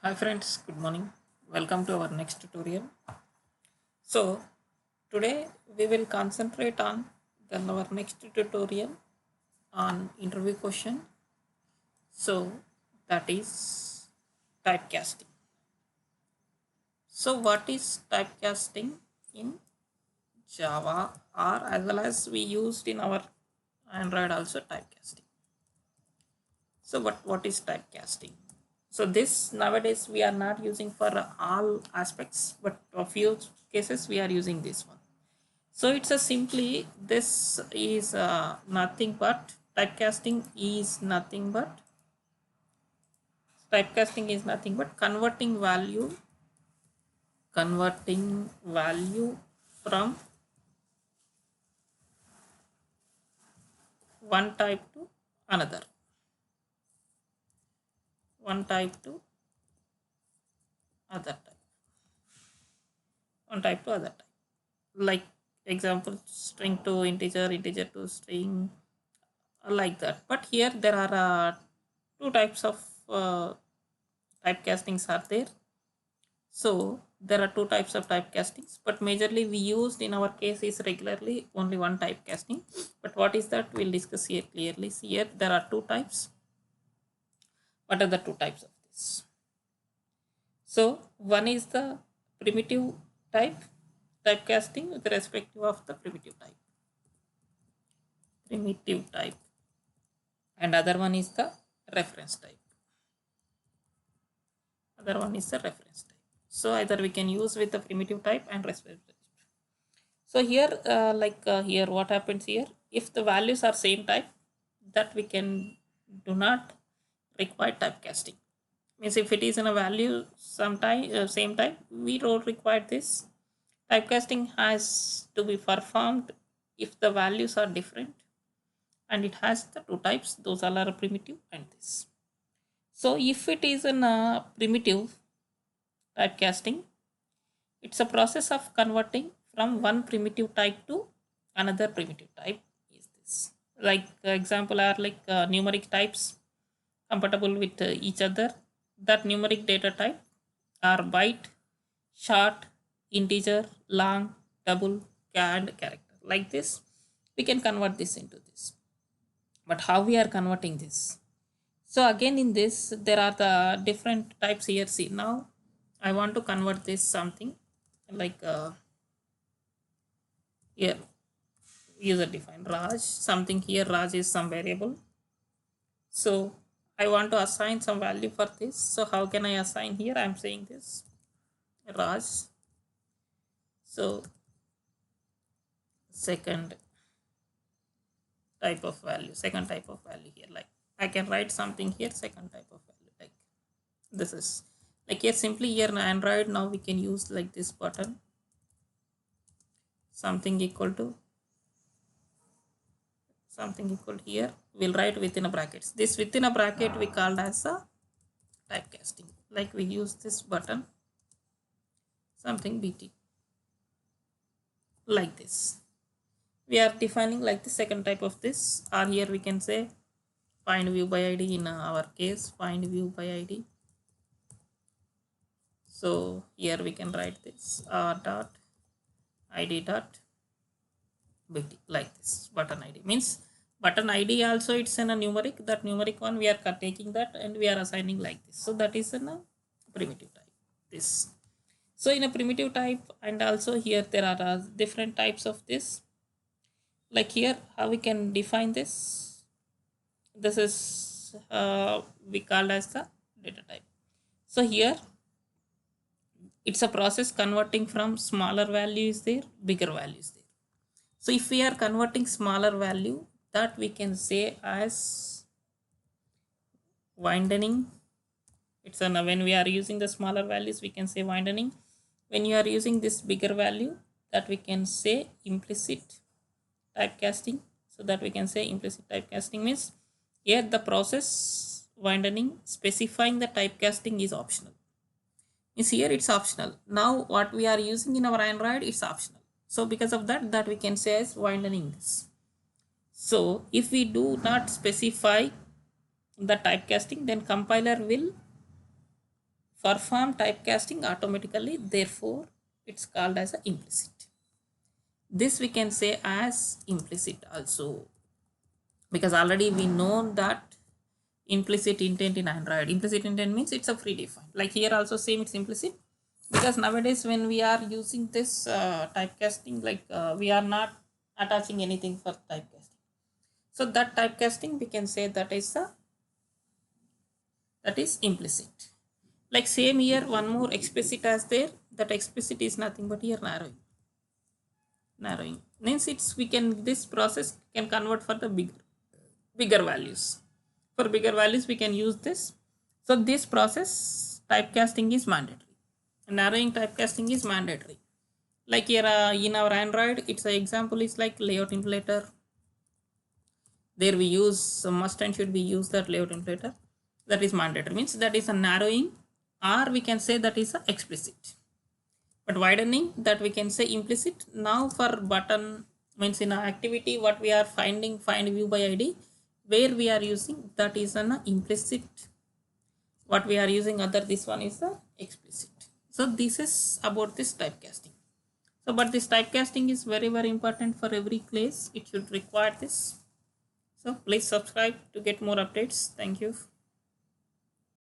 Hi friends, good morning. Welcome to our next tutorial. So today we will concentrate on our next tutorial on interview question. So that is typecasting. So what is typecasting in Java or as well as we used in our Android also typecasting. So what is typecasting? So this nowadays we are not using for all aspects, but a few cases we are using this one. So it's a simply this is nothing but typecasting is nothing but converting value from one type to another one type to other type one type to other type, like example string to integer, integer to string, like that. But here there are two types of typecastings are there. So there are two types of typecastings, but majorly we used in our case is regularly only one typecasting. But what is that, we'll discuss here clearly. See here there are two types. What are the two types of this? So one is the primitive typecasting with respect of the primitive type, and other one is the reference type. Other one is the reference type. So either we can use with the primitive type and reference type. So here here what happens here, if the values are same type, that we can do not require typecasting. Means if it is in a value sometime same type, we don't require this. Typecasting has to be performed if the values are different and it has the two types, those all are primitive and this. So if it is in a primitive typecasting, it's a process of converting from one primitive type to another primitive type. Is this like example are like numeric types compatible with each other? That numeric data type are byte, short, integer, long, double, and character. Like this, we can convert this into this. But how we are converting this? So again in this there are the different types here. See now I want to convert this something like here user defined Raj something. Here Raj is some variable. So I want to assign some value for this. So how can I assign? Here I'm saying this Raj. So second second type of value here, like I can write something here second type of value, like this is like here simply here in Android now we can use like this button something equal to here, we'll write within a brackets. This within a bracket we called as a typecasting. Like we use this button something bt, like this we are defining like the second type of this. Or here we can say find view by id, in our case find view by id. So here we can write this dot id dot bt, like this button id means button id also it's in a numeric. That numeric one we are taking that and we are assigning like this. So that is in a primitive type this. So in a primitive type, and also here there are different types of this. Like here how we can define this. This is we called as the data type. So here it's a process converting from smaller values there, bigger values there. So if we are converting smaller value, that we can say as widening. It's an when we are using the smaller values we can say widening. When you are using this bigger value, that we can say implicit typecasting. So that we can say implicit typecasting means here the process widening specifying the typecasting is optional. Is here it's optional. Now what we are using in our Android it's optional. So because of that we can say as widening this. So if we do not specify the typecasting, then compiler will perform typecasting automatically, therefore it's called as a implicit. This we can say as implicit also, because already we know that implicit intent in Android. Implicit intent means it's a predefined. Like here also same, it's implicit, because nowadays when we are using this typecasting, like we are not attaching anything for typecasting. So that typecasting we can say that is implicit. Like same here, one more explicit as there. That explicit is nothing but here narrowing means it's we can this process can convert for the bigger values. For bigger values we can use this. So this process typecasting is mandatory. Narrowing typecasting is mandatory. Like here in our Android, it's an example is like layout inflator. There we use must and should be use that layout inflator. That is mandatory, means that is a narrowing, or we can say that is a explicit. But widening, that we can say implicit. Now for button means in our activity what we are finding, find view by id, where we are using that is an implicit. What we are using other, this one is the explicit. So this is about this typecasting. So but this typecasting is very important for every class. It should require this. So please subscribe to get more updates. Thank you.